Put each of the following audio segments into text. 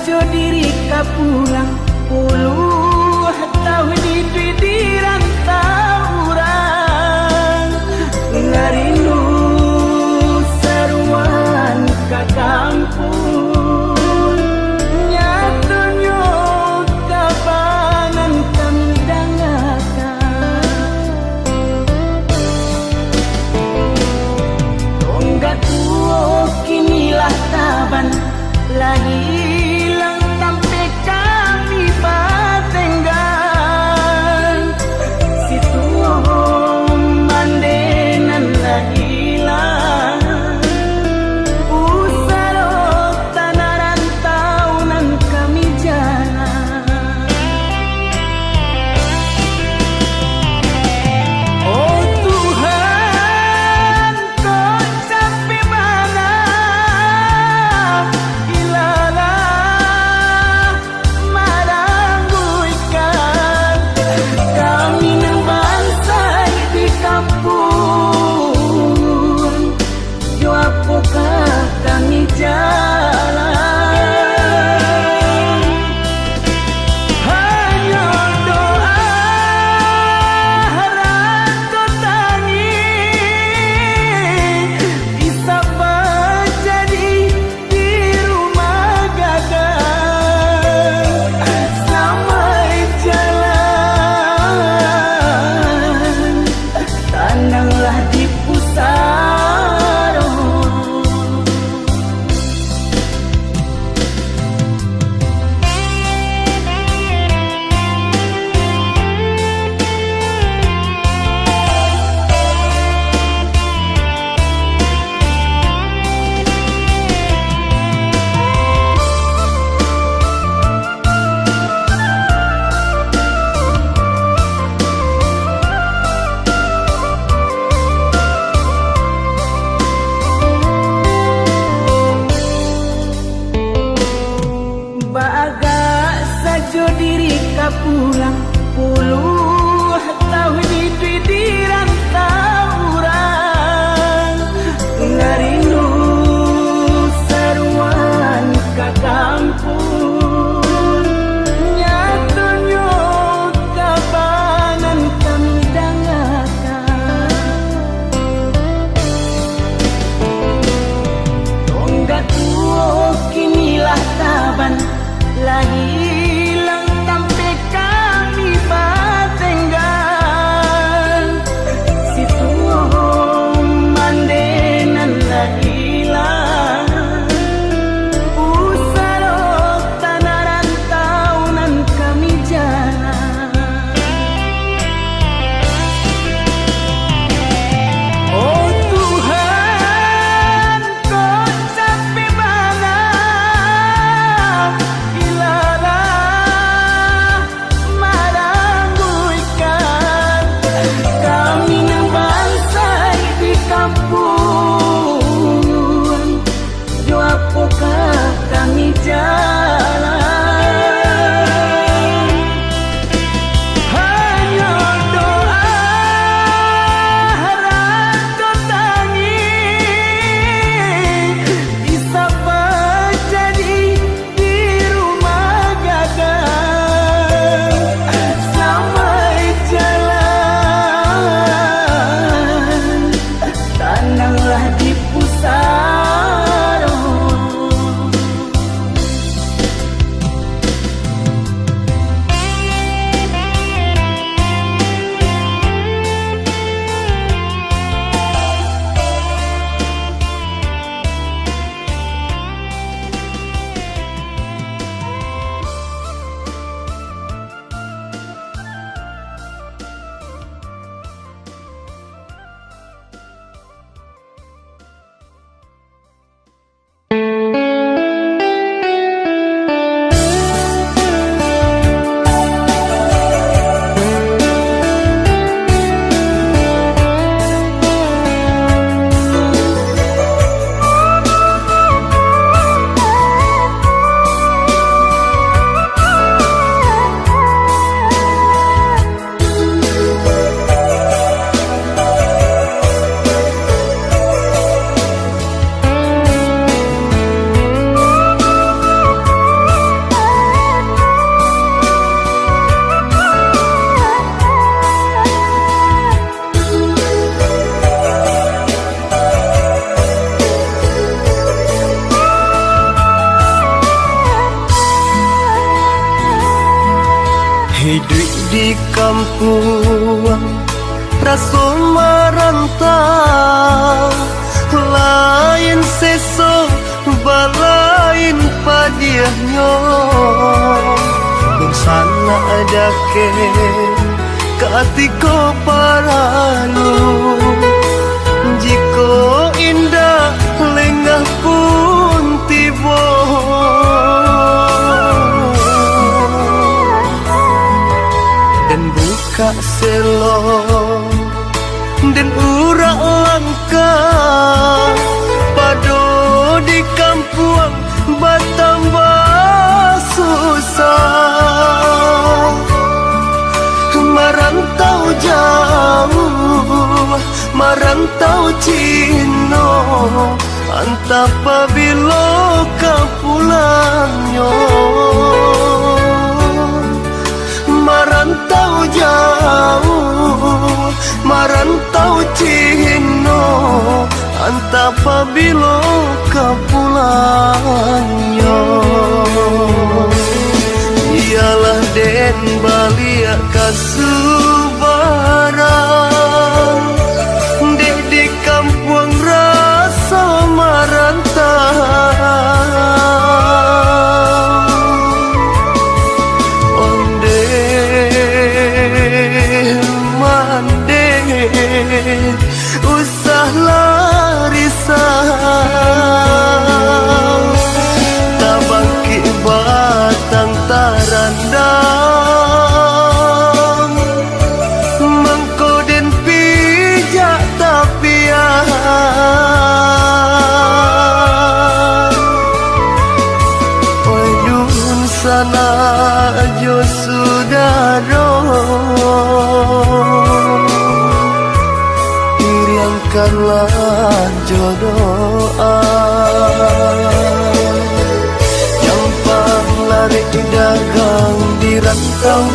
Jo diri ka pulang puluh tahun di rantau urang ngarindu saruan ka kampung nyatunyo kabangan kami dangakan tonggak tuo kinilah taban lagi Hidup di kampung rasa merantau, lain sesok balain padiahnya. Bersana ada ke katiko paralu, jiko indah lengah pun tiba. Dan buka selo dan urak langka pado di kampung bertambah susah. Merantau jauh, merantau Cino, antap pabilo kau pulangnya. Merantau jauh, merantau Cino, antap pabilo kau pulangnya. Ialah den balik kasubaran, dek di kampung rasa merantau. Onde mande usah larisau, tabangki batang tarandang, mengkoden pijak tapian. Waduh sana jo sudaro, diriangkanlah jodoh. Jampang lari dagang di rantau,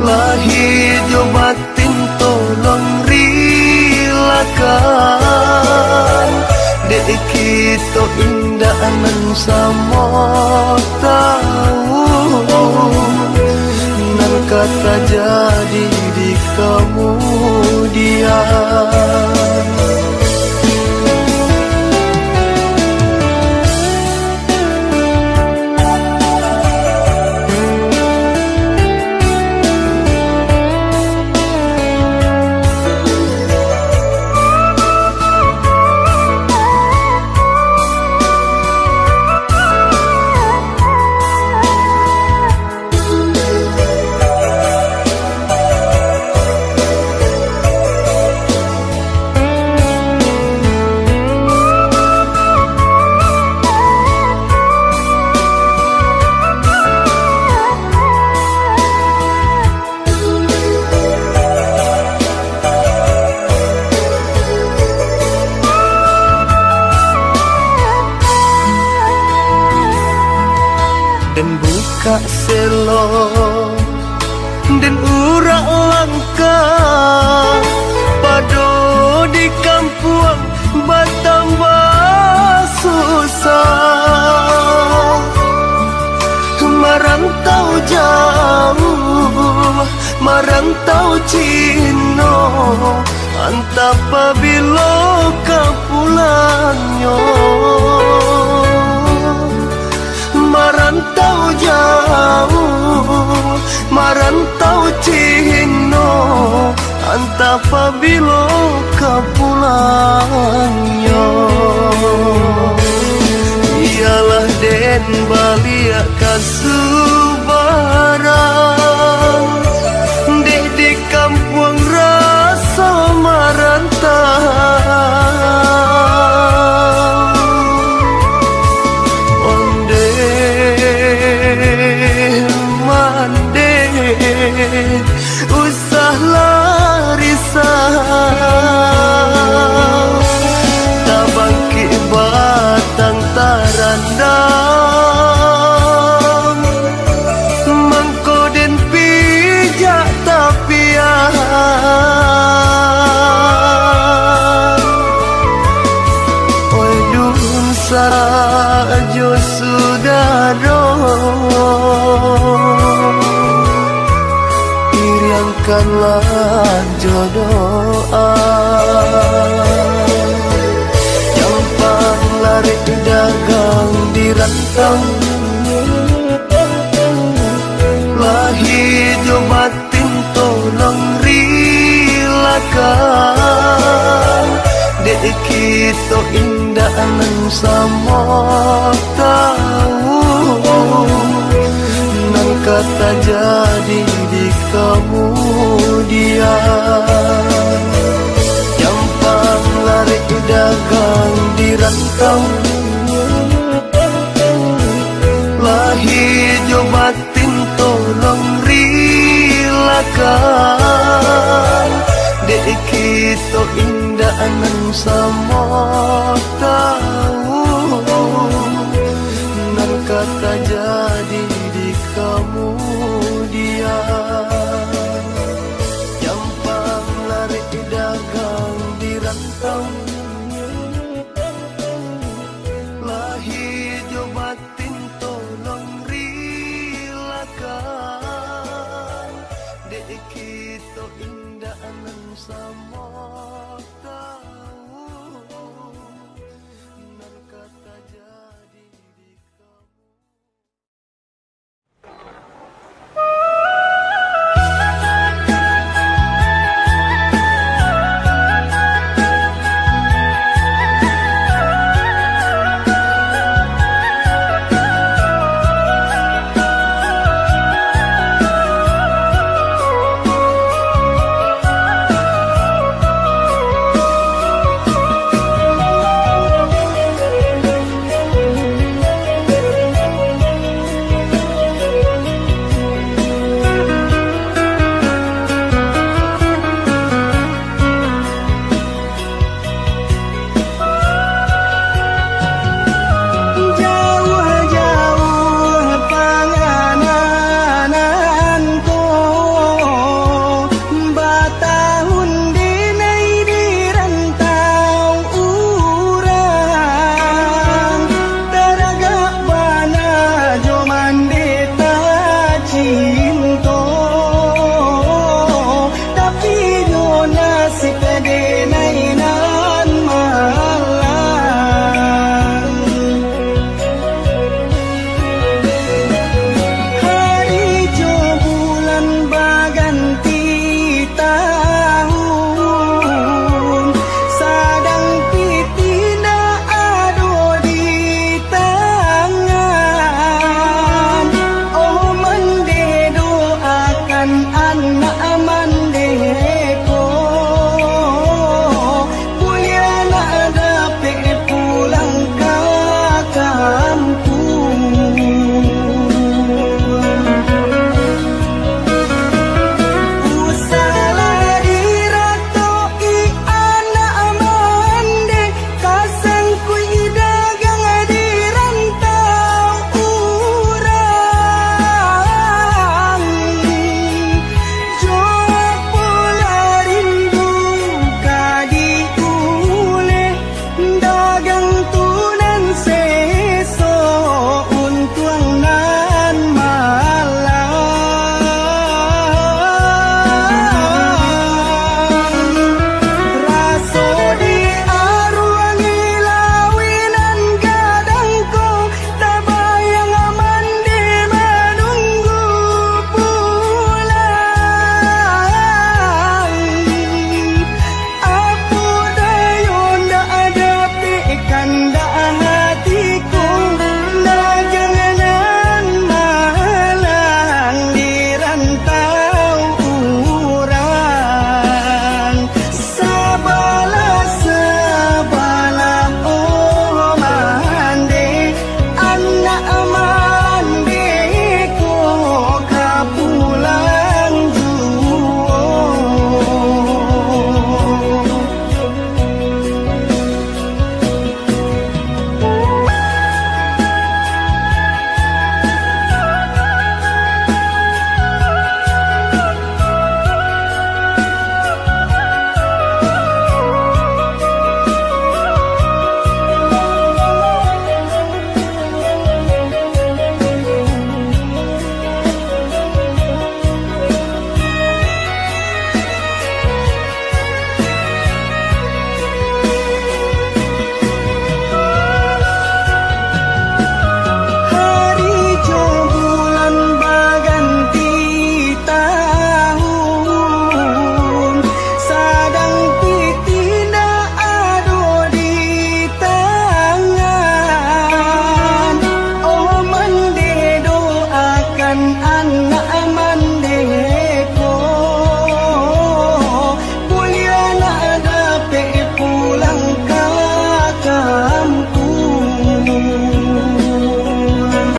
lahir jo batin tolong rilakan. Dek kita indah nan sama tahu, nan kata jadi di kemudian. Dan buka selo dan urak langka pado di kampung bertambah susah. Merantau jauh, merantau Cino, antap pabilo kau pulangnya. Merantau jauh, merantau Cino, antap pabilo kau pulangnya. Ialah den balik kasubaran, dek di kampung rasa merantau. Usah larisau, tabangki batang tarandang, mengkoden pijak tapian. Waduh sajo sudaro, bukanlah jodoh. Campang lari dagang di rantau, lahir jo batin tolong rilakan. Dek kita indah nan sama tahu, nan kata jadi di kemudian. Campang lari dagang di rantau, lahir jo batin tolong rilakan. Dek kita indah nan sama tahu, nan kata jadi di kemudian.